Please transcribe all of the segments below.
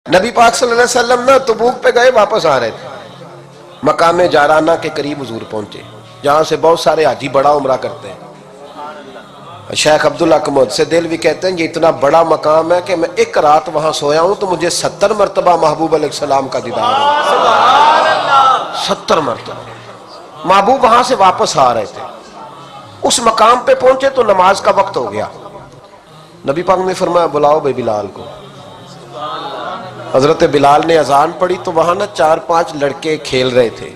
نبی پاک صلی اللہ علیہ وسلم نا تبوک پہ گئے، واپس آ رہے تھے، مقام جارانہ کے قریب حضور پہنچے، جہاں سے بہت سارے حاجی بڑا عمرہ کرتے ہیں۔ شیخ عبدالحق سے دل بھی کہتے ہیں یہ اتنا بڑا مقام ہے کہ میں ایک رات وہاں سویا ہوں تو مجھے 70 مرتبہ محبوب علیہ السلام کا دیدار ہوا۔ 70 مرتبہ محبوب وہاں سے واپس آ رہے تھے، اس مقام پہ پہنچے تو نماز کا وقت ہو گیا۔ نبی پاک نے فرمایا بلاؤ بھائی بلال کو۔ حضرت بلال نے اذان پڑھی تو وہاں نا 4-5 لڑکے کھیل رہے تھے،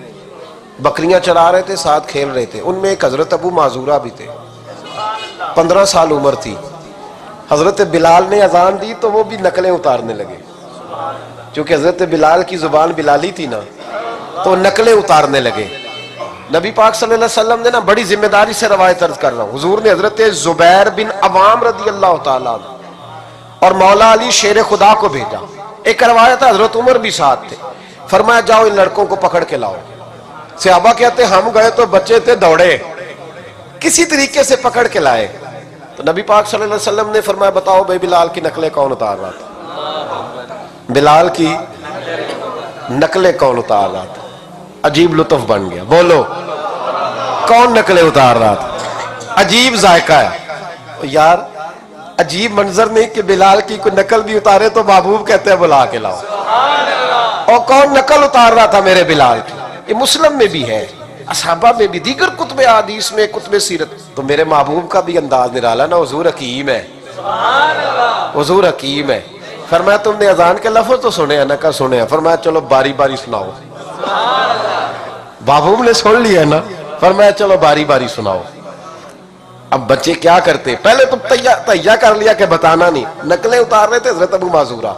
بکریاں چرا رہے تھے، ساتھ کھیل رہے تھے۔ ان میں ایک حضرت ابو معذورہ بھی تھے، 15 سال عمر تھی۔ حضرت بلال نے اذان دی تو وہ بھی نقلیں اتارنے لگے، چونکہ حضرت بلال کی زبان بلالی تھی نا تو نقلیں اتارنے لگے۔ نبی پاک صلی اللہ علیہ وسلم نے نا بڑی ذمہ داری سے روایت عرض کر رہا ہوں، حضور نے حضرت زبیر بن عوام رضی اللہ تعالیٰ عنہ اور مولا علی شیر خدا کو بھیجا۔ ایک روایت ہے حضرت عمر بھی ساتھ تھے، فرمایا جاؤ ان لڑکوں کو پکڑ کے لاؤ۔ صحابہ کہتے ہم گئے تو بچے تھے، دوڑے، کسی طریقے سے پکڑ کے لائے۔ تو نبی پاک صلی اللہ علیہ وسلم نے فرمایا بتاؤ بھائی بلال کی نقلیں کون اتار رہا تھا؟ بلال کی نقلیں کون اتار رہا تھا؟ عجیب لطف بن گیا، بولو کون نقلیں اتار رہا تھا؟ عجیب ذائقہ ہے یار، عجیب منظر نہیں کہ بلال کی کوئی نقل بھی اتارے تو محبوب کہتے ہیں بلا کے لاؤ۔ اور کون نقل اتار رہا تھا میرے بلال کی؟ یہ مسلم میں بھی ہے، اصحابہ میں بھی، دیگر کتب حدیث میں، کتب سیرت۔ تو میرے محبوب کا بھی انداز نرالا نا، حضور حکیم ہے، حضور حکیم ہے۔ فرمایا تم نے اذان کے لفظ تو سنے ہیں نا؟ کہا سنے ہیں۔ فرمایا چلو باری باری سناؤ۔ محبوب نے سن لیا نا، فرمایا چلو باری باری سناؤ۔ اب بچے کیا کرتے، پہلے تو تہیا کر لیا کہ بتانا نہیں، نقلیں اتار رہے تھے حضرت ابو معذورہ۔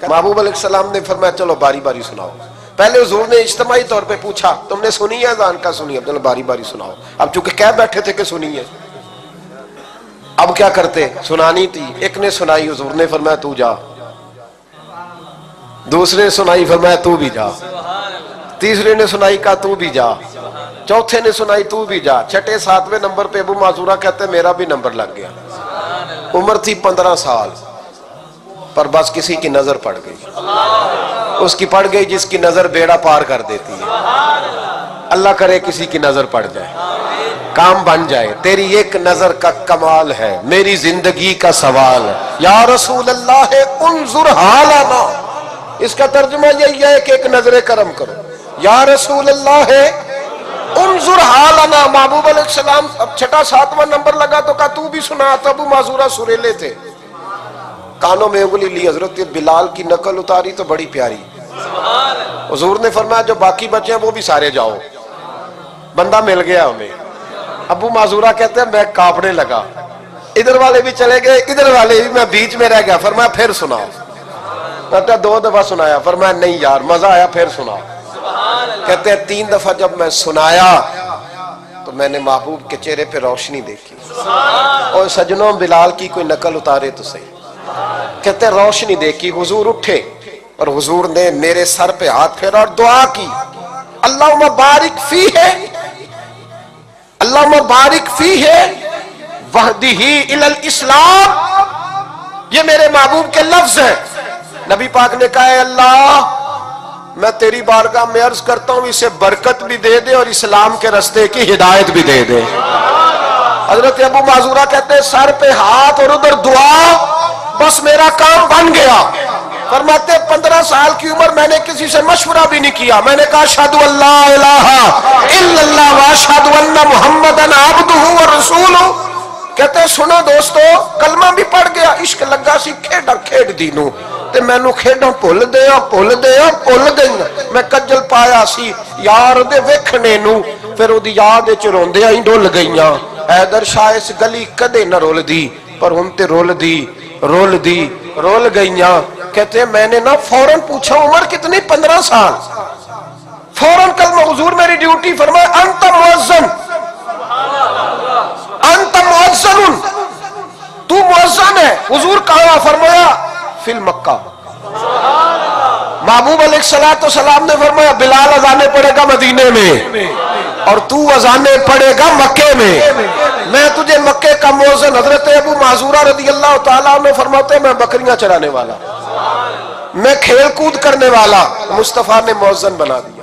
محبوب علیہ السلام نے فرمایا چلو باری باری سناؤ۔ پہلے حضور نے اجتماعی طور پہ پوچھا تم نے سنی ہے اذان؟ کا سنی ہے، چلو باری باری سناؤ۔ اب چونکہ کہہ بیٹھے تھے کہ سنی ہے، اب کیا کرتے، سنانی تھی۔ ایک نے سنائی، حضور نے فرمایا تو جا۔ دوسرے نے سنائی، فرمایا تو بھی جا۔ تیسرے نے سنائی، کہا تو بھی جا۔ چوتھے نے سنائی، تو بھی جا۔ چھٹے 7ویں نمبر پہ ابو معذورہ کہتے ہیں میرا بھی نمبر لگ گیا۔ عمر تھی 15 سال، پر بس کسی کی نظر پڑ گئی، اس کی پڑ گئی جس کی نظر بیڑا پار کر دیتی ہے۔ اللہ کرے کسی کی نظر پڑ جائے، کام بن جائے۔ تیری ایک نظر کا کمال ہے، میری زندگی کا سوال ہے۔ یا رسول اللہ انظر حالنا، اس کا ترجمہ یہی ہے کہ ایک نظر کرم کرو۔ یا رسول اللہ انظر حالنا، محبوب علیہ السلام اب چھٹا 7واں نمبر لگا تو کہا تو بھی سنا۔ تو ابو معذورہ سریلے تھے، کانوں میں انگلی لی، حضرت بلال کی نقل اتاری تو بڑی پیاری۔ حضور نے فرمایا جو باقی بچے ہیں وہ بھی سارے جاؤ، بندہ مل گیا ہمیں۔ ابو معذورہ کہتے ہیں میں کانپنے لگا، ادھر والے بھی چلے گئے، ادھر والے بھی، میں بیچ میں رہ گیا۔ فرمایا پھر سناؤ۔ کہتے ہیں 2 دفعہ سنایا۔ فرمایا نہیں یار مزہ آیا، پھر سناؤ۔ کہتے ہیں 3 دفعہ جب میں سنایا تو میں نے محبوب کے چہرے پہ روشنی دیکھی۔ اور سجنوں بلال کی کوئی نقل اتارے تو صحیح۔ کہتے ہیں روشنی دیکھی، حضور اٹھے اور حضور نے میرے سر پہ ہاتھ پھیرا اور دعا کی، اللہم بارک فیہ، اللہم بارک فیہ وہدہ الی الاسلام۔ یہ میرے محبوب کے لفظ ہیں۔ نبی پاک نے کہا ہے اللہ میں تیری بارگاہ میں عرض کرتا ہوں اسے برکت بھی دے دے اور اسلام کے رستے کی ہدایت بھی دے دے۔ حضرت ابو معذورہ کہتے ہیں سر پہ ہاتھ اور ادھر دعا، بس میرا کام بن گیا۔ فرماتے 15 سال کی عمر میں نے کسی سے مشورہ بھی نہیں کیا، میں نے کہا اشہدو ان لا الہ الا اللہ واشہدو ان محمدن عبدہ ورسولہ۔ کہتے ہیں سنو دوستو، کلمہ بھی پڑھ گیا، عشق لگا سی کھیڈا کھیڈ دینوں تے مینوں کھیڈاں بھول دیا میں کجل پایا سی یار دے ویکھنے نوں، پھر او دی یاد وچ روندیاں ہی ڈول گئیاں۔ حیدر شاہ اس گلی کدے نہ رول دی، پر ہن تے رول گئیاں۔ کہتے ہیں میں نے نا فوراً پوچھا عمر کتنی؟ 15 سال۔ فوراً کلمہ حضور میری ڈیوٹی، فرمایا انت مؤذن، انت مؤذن، تو مؤذن ہے۔ حضور کہا؟ فرمایا فی المکہ۔ محبوب علیہ السلام نے فرمایا بلال اذانے پڑے گا مدینے میں اور تو اذانے پڑے گا مکے میں، میں تجھے مکے کا مؤذن۔ حضرت ابو معذورہ رضی اللہ تعالیٰ عنہ فرماتے ہیں میں بکریاں چرانے والا، میں کھیل کود کرنے والا، مصطفیٰ نے مؤذن بنا دی۔